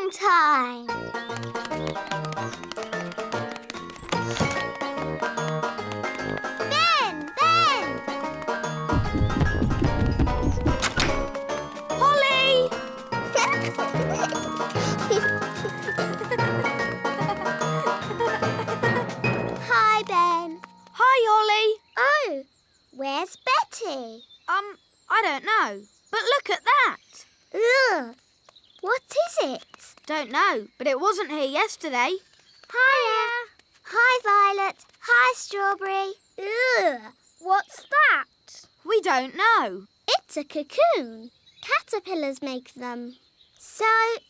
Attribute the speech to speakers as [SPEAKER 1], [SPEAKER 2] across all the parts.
[SPEAKER 1] Morning time. Ben!
[SPEAKER 2] Holly!
[SPEAKER 1] Hi, Ben.
[SPEAKER 2] Hi, Holly.
[SPEAKER 1] Oh, where's Betty?
[SPEAKER 2] I don't know. But look at that.
[SPEAKER 1] Ugh. What is it?
[SPEAKER 2] Don't know, but it wasn't here yesterday.
[SPEAKER 1] Hiya. Hi, Violet. Hi, Strawberry. Ugh. What's that?
[SPEAKER 2] We don't know.
[SPEAKER 1] It's a cocoon. Caterpillars make them. So,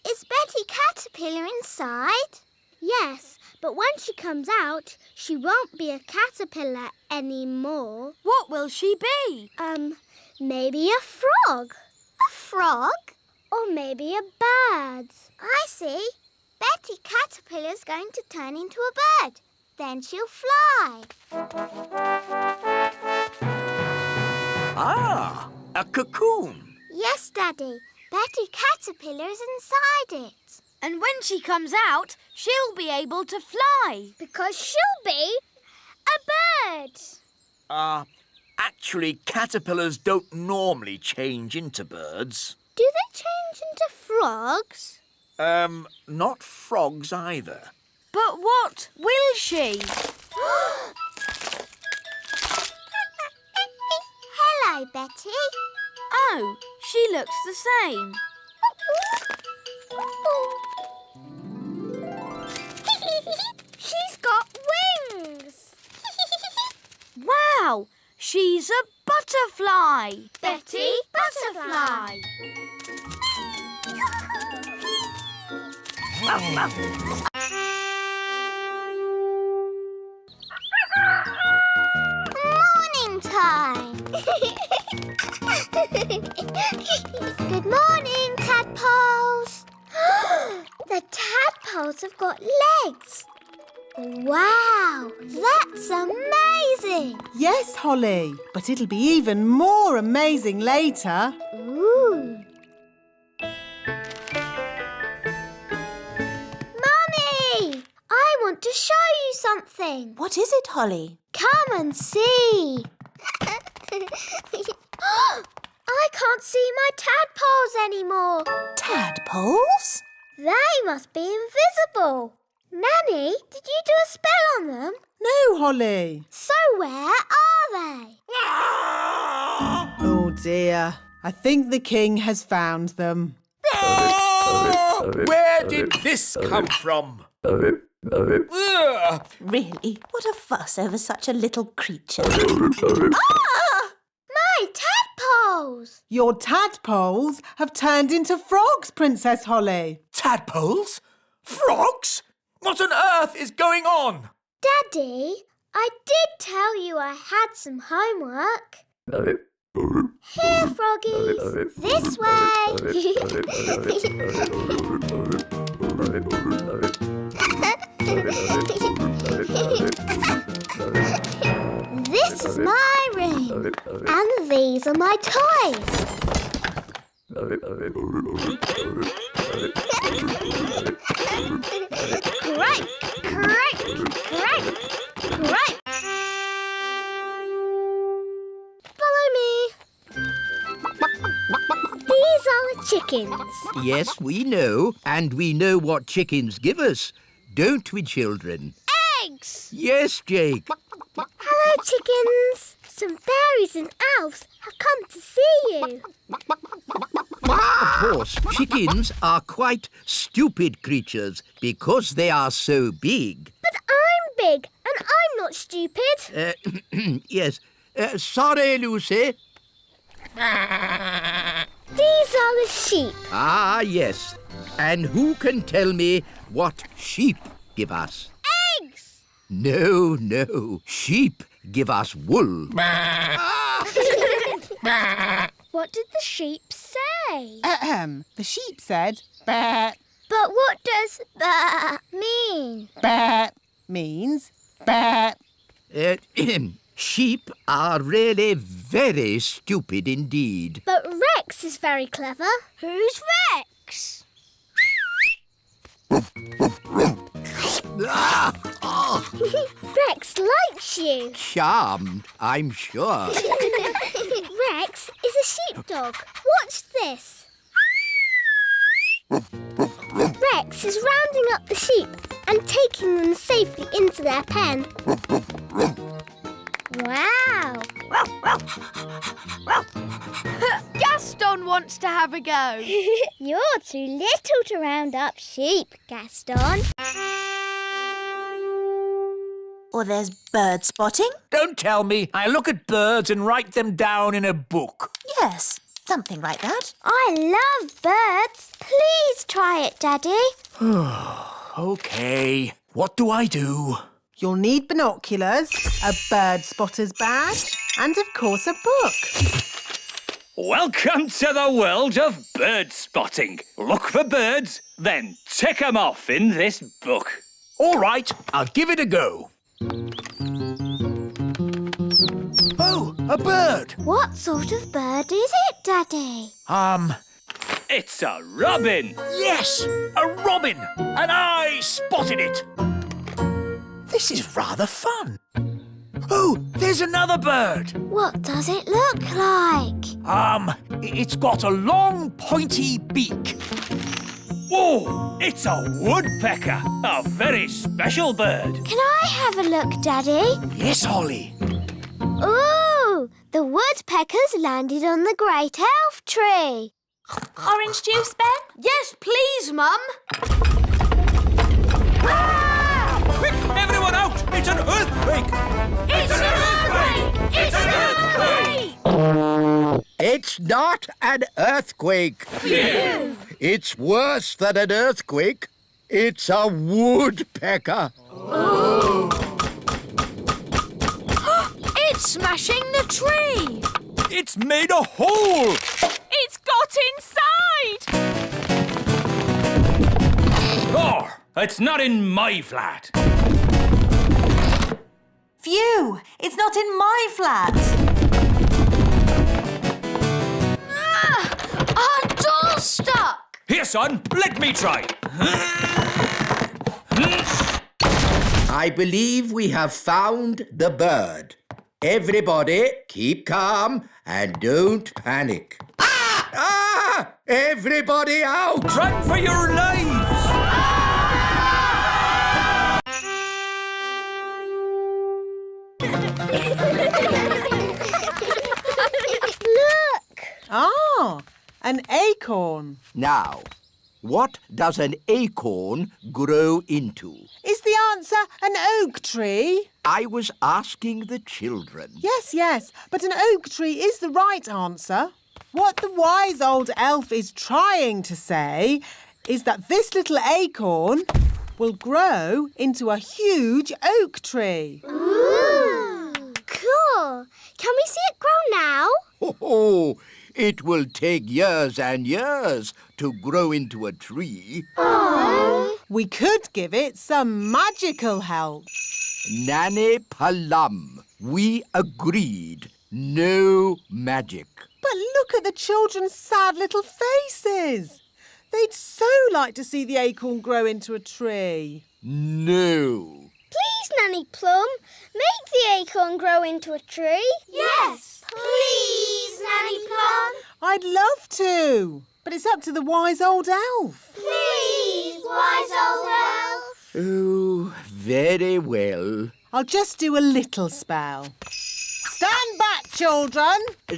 [SPEAKER 1] is Betty Caterpillar inside? Yes, but when she comes out, she won't be a caterpillar anymore.
[SPEAKER 2] What will she be?
[SPEAKER 1] Maybe a frog. A frog? Or maybe a bird. I see. Betty Caterpillar's going to turn into a bird. Then she'll fly.
[SPEAKER 3] Ah, a cocoon.
[SPEAKER 1] Yes, Daddy. Betty Caterpillar is inside it.
[SPEAKER 2] And when she comes out, she'll be able to fly.
[SPEAKER 1] Because she'll be a bird.
[SPEAKER 3] Actually, caterpillars don't normally change into birds.
[SPEAKER 1] Do they change into frogs?
[SPEAKER 3] Not frogs either.
[SPEAKER 2] But what will she?
[SPEAKER 1] Hello, Betty.
[SPEAKER 2] Oh, she looks the same.
[SPEAKER 1] She's got wings.
[SPEAKER 2] Wow, she's a butterfly.
[SPEAKER 1] Betty Butterfly. Morning time. Good morning, tadpoles. The tadpoles have got legs. Wow, that's amazing.
[SPEAKER 4] Yes, Holly, but it'll be even more amazing later.
[SPEAKER 1] Ooh. Mummy, I want to show you something.
[SPEAKER 5] What is it, Holly?
[SPEAKER 1] Come and see. I can't see my tadpoles anymore.
[SPEAKER 5] Tadpoles?
[SPEAKER 1] They must be invisible. Nanny, did you do a spell on them?
[SPEAKER 4] No, Holly.
[SPEAKER 1] So where are they?
[SPEAKER 4] Oh, dear. I think the king has found them.
[SPEAKER 3] Oh! Where did this come from? Ugh.
[SPEAKER 5] Really? What a fuss over such a little creature.
[SPEAKER 1] Ah! My tadpoles!
[SPEAKER 4] Your tadpoles have turned into frogs, Princess Holly.
[SPEAKER 3] Tadpoles? Frogs? What on earth is going on?
[SPEAKER 1] Daddy, I did tell you I had some homework. Here, froggies. This way. This is my room. And these are my toys. Crank, crank, crank, crank. Follow me. These are the chickens.
[SPEAKER 6] Yes, we know. And we know what chickens give us. Don't we, children?
[SPEAKER 1] Eggs.
[SPEAKER 6] Yes, Jake.
[SPEAKER 1] Hello, chickens. Some fairies and elves have come to see you.
[SPEAKER 6] Of course, chickens are quite stupid creatures because they are so big.
[SPEAKER 1] But I'm big and I'm not stupid.
[SPEAKER 6] Yes. Sorry, Lucy.
[SPEAKER 1] These are the sheep.
[SPEAKER 6] Ah, yes. And who can tell me what sheep give us?
[SPEAKER 1] Eggs.
[SPEAKER 6] No. Sheep give us wool.
[SPEAKER 1] What did the sheep say?
[SPEAKER 4] The sheep said, "Bah."
[SPEAKER 1] But what does "bah" mean?
[SPEAKER 4] Bah means bah.
[SPEAKER 6] Sheep are really very stupid indeed.
[SPEAKER 1] But Rex is very clever. Who's Rex?
[SPEAKER 6] Ah, oh,
[SPEAKER 1] Rex likes you.
[SPEAKER 6] charmed, I'm sure.
[SPEAKER 1] Rex is a sheepdog. Watch this. Rex is rounding up the sheep and taking them safely into their pen. Wow!
[SPEAKER 2] Gaston wants to have a go.
[SPEAKER 1] You're too little to round up sheep, Gaston.
[SPEAKER 5] Or there's bird spotting.
[SPEAKER 3] Don't tell me. I look at birds and write them down in a book.
[SPEAKER 5] Yes, something like that.
[SPEAKER 1] I love birds. Please try it, Daddy.
[SPEAKER 3] OK. What do I do?
[SPEAKER 4] You'll need binoculars, a bird spotter's badge, and of course a book.
[SPEAKER 7] Welcome to the world of bird spotting. Look for birds, then tick 'em off in this book.
[SPEAKER 3] All right, I'll give it a go. Oh, a bird.
[SPEAKER 1] What sort of bird is it, Daddy?
[SPEAKER 7] It's a robin.
[SPEAKER 3] Yes, a robin. And I spotted it. This is rather fun. Oh, there's another bird.
[SPEAKER 1] What does it look like?
[SPEAKER 3] It's got a long, pointy beak.
[SPEAKER 7] Whoa, it's a woodpecker. A very special bird.
[SPEAKER 1] Can I have a look, Daddy?
[SPEAKER 3] Yes, Holly.
[SPEAKER 1] Ooh, the woodpeckers landed on the great elf tree.
[SPEAKER 2] Orange juice, Ben? Yes, please, Mum.
[SPEAKER 3] Quick, everyone out! It's an earthquake!
[SPEAKER 2] It's an earthquake! It's an earthquake!
[SPEAKER 6] It's not an earthquake. It's worse than an earthquake. It's a woodpecker.
[SPEAKER 2] It's smashing the tree.
[SPEAKER 3] It's made a hole!
[SPEAKER 2] It's got inside.
[SPEAKER 7] Oh, it's not in my flat.
[SPEAKER 5] Phew! It's not in my flat.
[SPEAKER 2] Our door's stuck.
[SPEAKER 3] Here, son, let me try.
[SPEAKER 6] I believe we have found the bird. Everybody, keep calm and don't panic. Ah! Everybody out!
[SPEAKER 3] Run for your lives!
[SPEAKER 1] Look!
[SPEAKER 4] Ah, an acorn.
[SPEAKER 6] Now, what does an acorn grow into?
[SPEAKER 4] Is the answer an oak tree?
[SPEAKER 6] I was asking the children.
[SPEAKER 4] Yes, but an oak tree is the right answer. What the wise old elf is trying to say is that this little acorn will grow into a huge oak tree.
[SPEAKER 1] Ooh! Cool! Can we see it grow now?
[SPEAKER 6] Oh, it will take years and years to grow into a tree.
[SPEAKER 4] We could give it some magical help.
[SPEAKER 6] Nanny Palam, we agreed. No magic.
[SPEAKER 4] But look at the children's sad little faces. They'd so like to see the acorn grow into a tree.
[SPEAKER 6] No.
[SPEAKER 1] Please, Nanny Plum, make the acorn grow into a tree. Yes! Please, Nanny Plum.
[SPEAKER 4] I'd love to, but it's up to the wise old elf.
[SPEAKER 1] Please, wise old elf.
[SPEAKER 6] Oh, very well.
[SPEAKER 4] I'll just do a little spell. Stand back, children.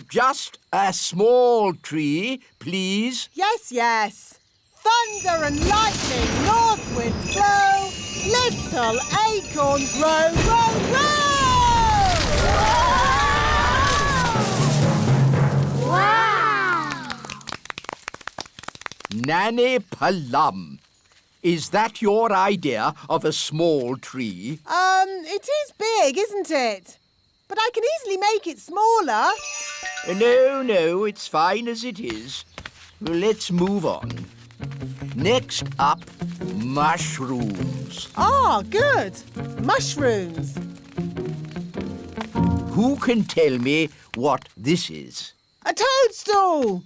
[SPEAKER 6] Just a small tree, please.
[SPEAKER 4] Yes. Thunder and lightning, north wind blow, little acorn grow,
[SPEAKER 1] Wow!
[SPEAKER 6] Nanny Palam, is that your idea of a small tree?
[SPEAKER 4] It is big, isn't it? But I can easily make it smaller.
[SPEAKER 6] No, it's fine as it is. Let's move on. Next up, mushrooms.
[SPEAKER 4] Ah, good. Mushrooms.
[SPEAKER 6] Who can tell me what this is?
[SPEAKER 4] A toadstool.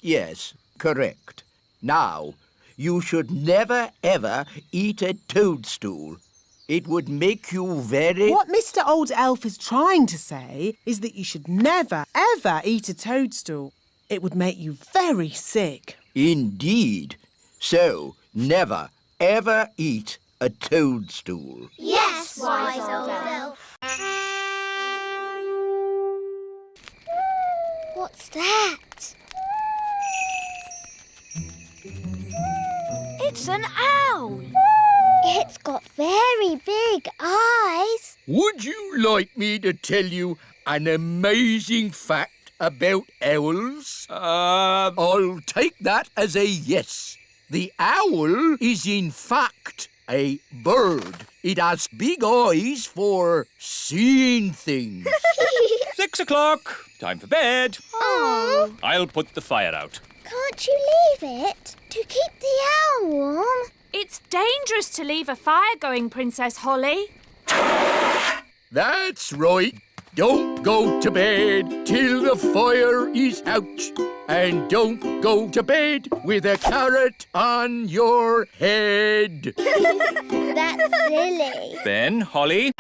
[SPEAKER 6] Yes, correct. Now, you should never, ever eat a toadstool. It would make you very...
[SPEAKER 4] What Mr. Old Elf is trying to say is that you should never, ever eat a toadstool. It would make you very sick.
[SPEAKER 6] Indeed. So, never, ever eat a toadstool.
[SPEAKER 1] Yes, wise old elf. What's that?
[SPEAKER 2] It's an owl.
[SPEAKER 1] It's got very big eyes.
[SPEAKER 6] Would you like me to tell you an amazing fact about owls? I'll take that as a yes. The owl is in fact a bird. It has big eyes for seeing things.
[SPEAKER 7] 6 o'clock. Time for bed.
[SPEAKER 1] Oh,
[SPEAKER 7] I'll put the fire out.
[SPEAKER 1] can't you leave it to keep the owl warm?
[SPEAKER 2] It's dangerous to leave a fire going, Princess Holly.
[SPEAKER 6] That's right. Don't go to bed till the fire is out. And don't go to bed with a carrot on your head.
[SPEAKER 1] That's silly.
[SPEAKER 7] Ben, Holly.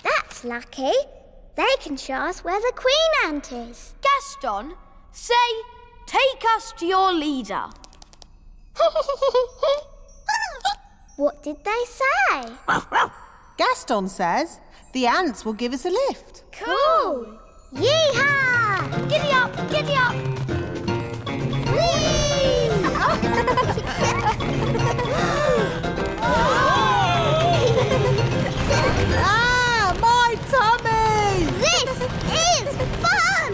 [SPEAKER 1] That's lucky. They can show us where the queen ant is.
[SPEAKER 2] Gaston, say, take us to your leader.
[SPEAKER 1] What did they say?
[SPEAKER 4] Gaston says the ants will give us a lift.
[SPEAKER 1] Cool. Yeehaw!
[SPEAKER 2] Giddy up, giddy up.
[SPEAKER 4] Ah, my tummy!
[SPEAKER 1] This is fun!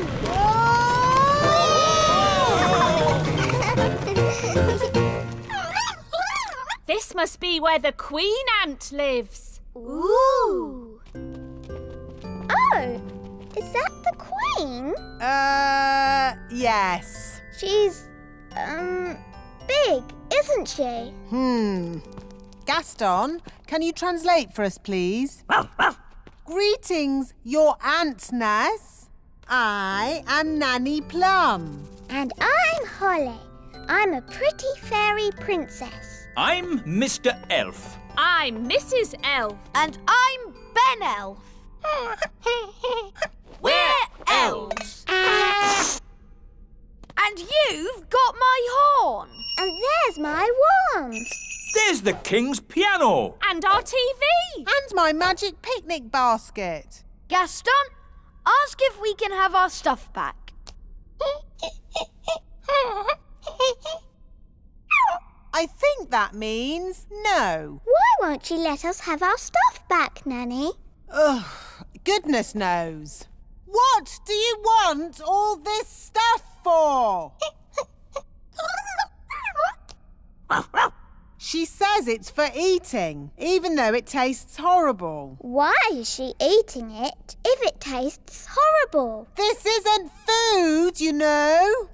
[SPEAKER 2] This must be where the queen ant lives.
[SPEAKER 1] Ooh. Oh, is that the queen?
[SPEAKER 4] Yes.
[SPEAKER 1] She's, big, isn't she?
[SPEAKER 4] Gaston, can you translate for us, please? Greetings, your antness. I am Nanny Plum.
[SPEAKER 1] And I'm Holly. I'm a pretty fairy princess.
[SPEAKER 3] I'm Mr. Elf.
[SPEAKER 2] I'm Mrs. Elf. And I'm Ben Elf. We're elves. And you've got my horn.
[SPEAKER 1] And there's my wand.
[SPEAKER 3] There's the king's piano.
[SPEAKER 2] And our TV.
[SPEAKER 4] And my magic picnic basket.
[SPEAKER 2] Gaston, ask if we can have our stuff back.
[SPEAKER 4] I think that means no.
[SPEAKER 1] Why won't you let us have our stuff back, Nanny?
[SPEAKER 4] Ugh, goodness knows. What do you want all this stuff for? She says it's for eating, even though it tastes horrible.
[SPEAKER 1] Why is she eating it if it tastes horrible?
[SPEAKER 4] This isn't food, you know.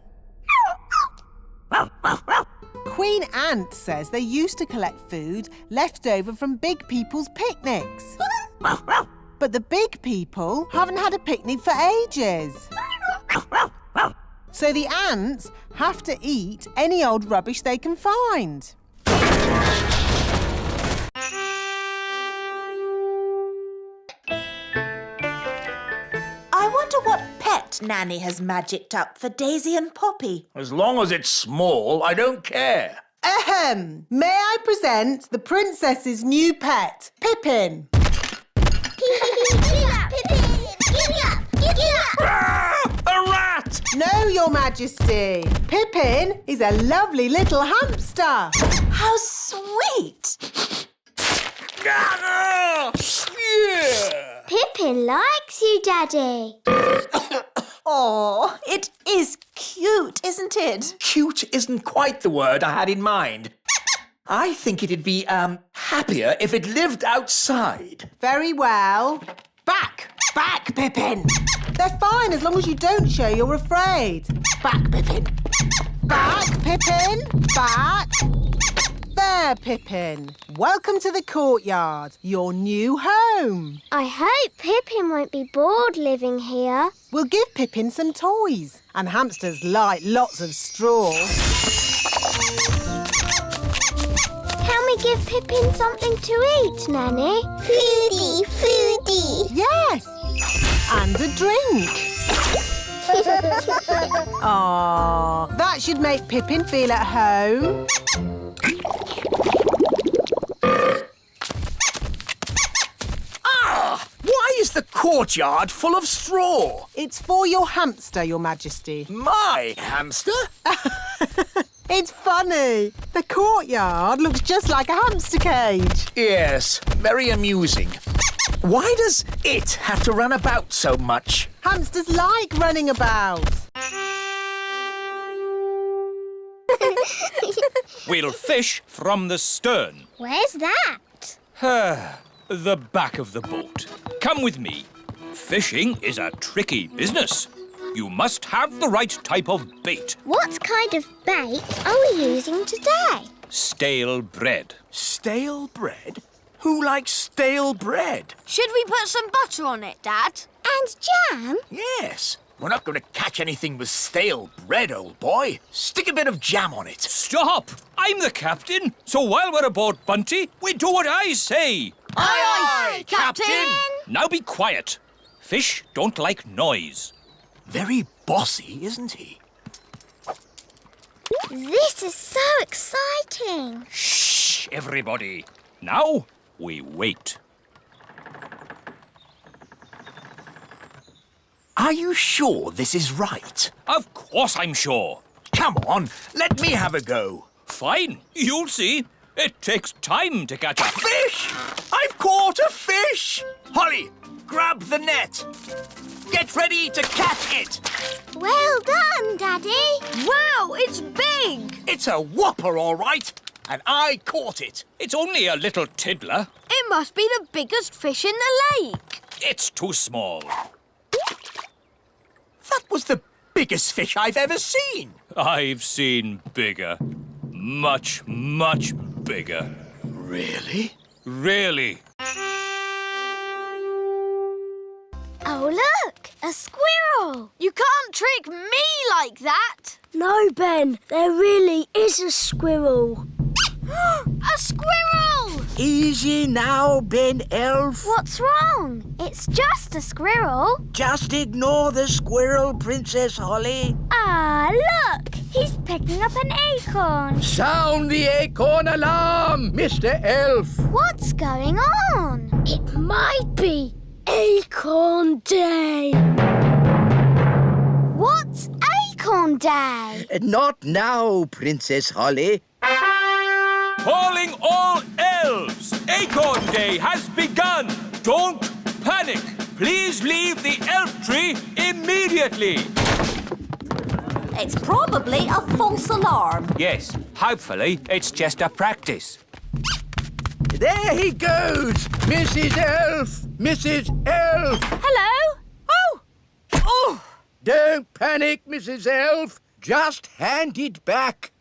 [SPEAKER 4] Queen Ant says they used to collect food left over from big people's picnics. But the big people haven't had a picnic for ages. So the ants have to eat any old rubbish they can find.
[SPEAKER 5] I wonder what pet Nanny has magicked up for Daisy and Poppy.
[SPEAKER 3] As long as it's small, I don't care.
[SPEAKER 4] Ahem! May I present the princess's new pet, Pippin?
[SPEAKER 1] Giddy up, Pippin! Giddy up! Giddy up!
[SPEAKER 3] Ah, a rat!
[SPEAKER 4] No, Your Majesty. Pippin is a lovely little hamster.
[SPEAKER 5] How sweet!
[SPEAKER 3] Ah, yeah.
[SPEAKER 1] Pippin likes you, Daddy.
[SPEAKER 5] Oh, it is cute, isn't it?
[SPEAKER 3] Cute isn't quite the word I had in mind. I think it'd be, happier if it lived outside.
[SPEAKER 4] Very well. Back! Back, Pippin! They're fine as long as you don't show you're afraid. Back, Pippin! Back, Pippin! Back! there, Pippin. Welcome to the courtyard, your new home.
[SPEAKER 1] I hope Pippin won't be bored living here.
[SPEAKER 4] We'll give Pippin some toys, and hamsters like lots of straw.
[SPEAKER 1] Can we give Pippin something to eat, Nanny? Foodie, foodie.
[SPEAKER 4] Yes, and a drink. Aww, that should make Pippin feel at home.
[SPEAKER 3] Why is the courtyard full of straw?
[SPEAKER 4] It's for your hamster, Your Majesty.
[SPEAKER 3] My hamster?
[SPEAKER 4] It's funny. The courtyard looks just like a hamster cage.
[SPEAKER 3] Yes, very amusing. Why does it have to run about so much?
[SPEAKER 4] Hamsters like running about.
[SPEAKER 7] We'll fish from the stern.
[SPEAKER 1] Where's that?
[SPEAKER 7] The back of the boat. Come with me. Fishing is a tricky business. You must have the right type of bait.
[SPEAKER 1] What kind of bait are we using today?
[SPEAKER 7] Stale bread.
[SPEAKER 3] Stale bread? Who likes stale bread?
[SPEAKER 2] Should we put some butter on it, Dad?
[SPEAKER 1] And jam?
[SPEAKER 3] Yes. We're not going to catch anything with stale bread, old boy. Stick a bit of jam on it.
[SPEAKER 7] Stop! I'm the captain, so while we're aboard Bunty, we do what I say.
[SPEAKER 3] Aye, Captain!
[SPEAKER 7] Now be quiet. Fish don't like noise.
[SPEAKER 3] Very bossy, isn't he?
[SPEAKER 1] This is so exciting.
[SPEAKER 7] Shh, everybody. Now we wait.
[SPEAKER 3] Are you sure this is right?
[SPEAKER 7] Of course I'm sure.
[SPEAKER 3] Come on, let me have a go.
[SPEAKER 7] Fine, you'll see. It takes time to catch a
[SPEAKER 3] Fish! I've caught a fish! Holly, grab the net. Get ready to catch it.
[SPEAKER 1] Well done, Daddy.
[SPEAKER 2] Wow, it's big!
[SPEAKER 3] It's a whopper, all right. And I caught it.
[SPEAKER 7] It's only a little tiddler.
[SPEAKER 2] It must be the biggest fish in the lake.
[SPEAKER 7] It's too small.
[SPEAKER 3] That was the biggest fish I've ever seen.
[SPEAKER 7] I've seen bigger. Much, much bigger.
[SPEAKER 3] Really?
[SPEAKER 7] Really.
[SPEAKER 1] Oh, look, a squirrel.
[SPEAKER 2] You can't trick me like that.
[SPEAKER 1] No, Ben, there really is a squirrel.
[SPEAKER 2] A squirrel!
[SPEAKER 8] Easy now, Ben Elf.
[SPEAKER 1] What's wrong? It's just a squirrel.
[SPEAKER 8] Just ignore the squirrel, Princess Holly.
[SPEAKER 1] Ah, look, he's picking up an acorn.
[SPEAKER 6] Sound the acorn alarm, Mr. Elf.
[SPEAKER 1] What's going on? It might be Acorn Day. What's Acorn Day?
[SPEAKER 8] Not now, Princess Holly.
[SPEAKER 7] Calling all elves! Acorn Day has begun! Don't panic! Please leave the elf tree immediately!
[SPEAKER 5] It's probably a false alarm.
[SPEAKER 7] Yes, hopefully it's just a practice.
[SPEAKER 6] There he goes! Mrs. Elf! Mrs. Elf!
[SPEAKER 2] Hello? Oh!
[SPEAKER 6] Don't panic, Mrs. Elf. Just hand it back.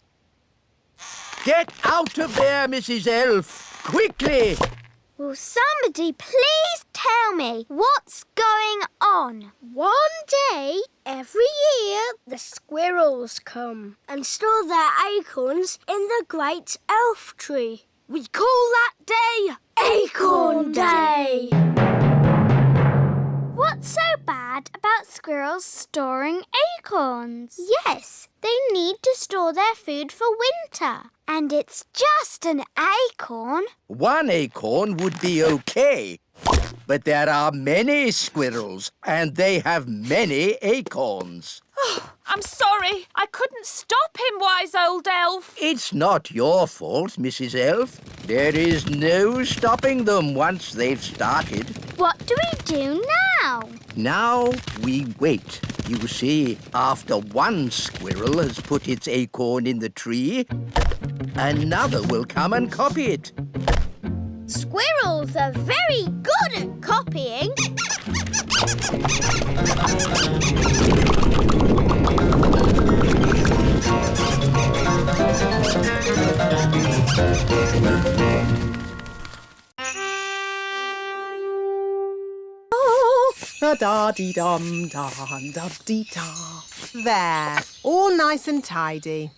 [SPEAKER 6] Get out of there, Mrs. Elf. Quickly!
[SPEAKER 1] Will somebody please tell me what's going on? One day, every year, the squirrels come and store their acorns in the great elf tree. We call that day Acorn Day. What's so bad about squirrels storing acorns? Yes, they need to store their food for winter. And it's just an acorn.
[SPEAKER 8] One acorn would be okay. But there are many squirrels, and they have many acorns.
[SPEAKER 2] I'm sorry. I couldn't stop him, wise old elf.
[SPEAKER 8] It's not your fault, Mrs. Elf. There is no stopping them once they've started.
[SPEAKER 1] What do we do now?
[SPEAKER 8] Now we wait. You see, after one squirrel has put its acorn in the tree, another will come and copy it.
[SPEAKER 1] Squirrels are very good at copying.
[SPEAKER 4] Da-da-dee-dum-da-dum-dee-da. There, all nice and tidy.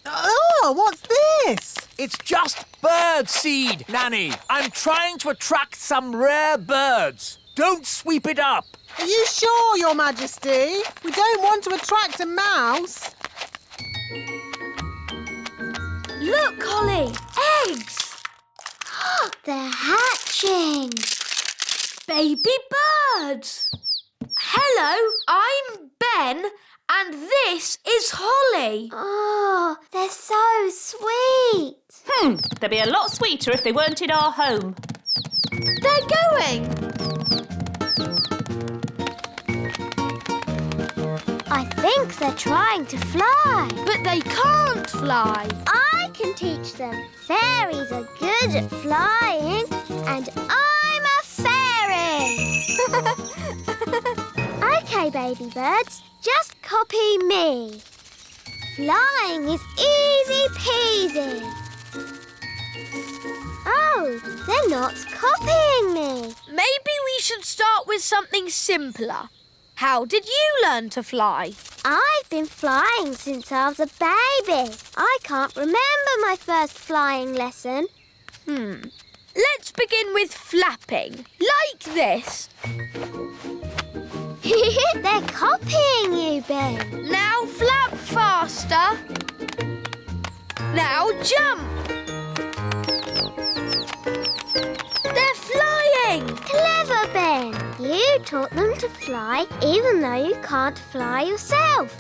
[SPEAKER 4] Oh, what's this?
[SPEAKER 3] It's just bird seed, Nanny. I'm trying to attract some rare birds. Don't sweep it up.
[SPEAKER 4] Are you sure, Your Majesty? We don't want to attract a mouse.
[SPEAKER 2] Look, Holly! Eggs!
[SPEAKER 1] They're hatching.
[SPEAKER 2] Baby birds! Hello, I'm Ben, and this is Holly.
[SPEAKER 1] Oh, they're so sweet.
[SPEAKER 9] They'd be a lot sweeter if they weren't in our home.
[SPEAKER 2] They're going.
[SPEAKER 1] I think they're trying to fly.
[SPEAKER 2] But they can't fly.
[SPEAKER 1] I can teach them. Fairies are good at flying, and I'm a fairy. OK, baby birds, just copy me. Flying is easy peasy. Oh, they're not copying me.
[SPEAKER 2] Maybe we should start with something simpler. How did you learn to fly?
[SPEAKER 1] I've been flying since I was a baby. I can't remember my first flying lesson.
[SPEAKER 2] Let's begin with flapping, like this.
[SPEAKER 1] They're copying you, Ben.
[SPEAKER 2] Now flap faster. Now jump. They're flying.
[SPEAKER 1] Clever, Ben. You taught them to fly even though you can't fly yourself.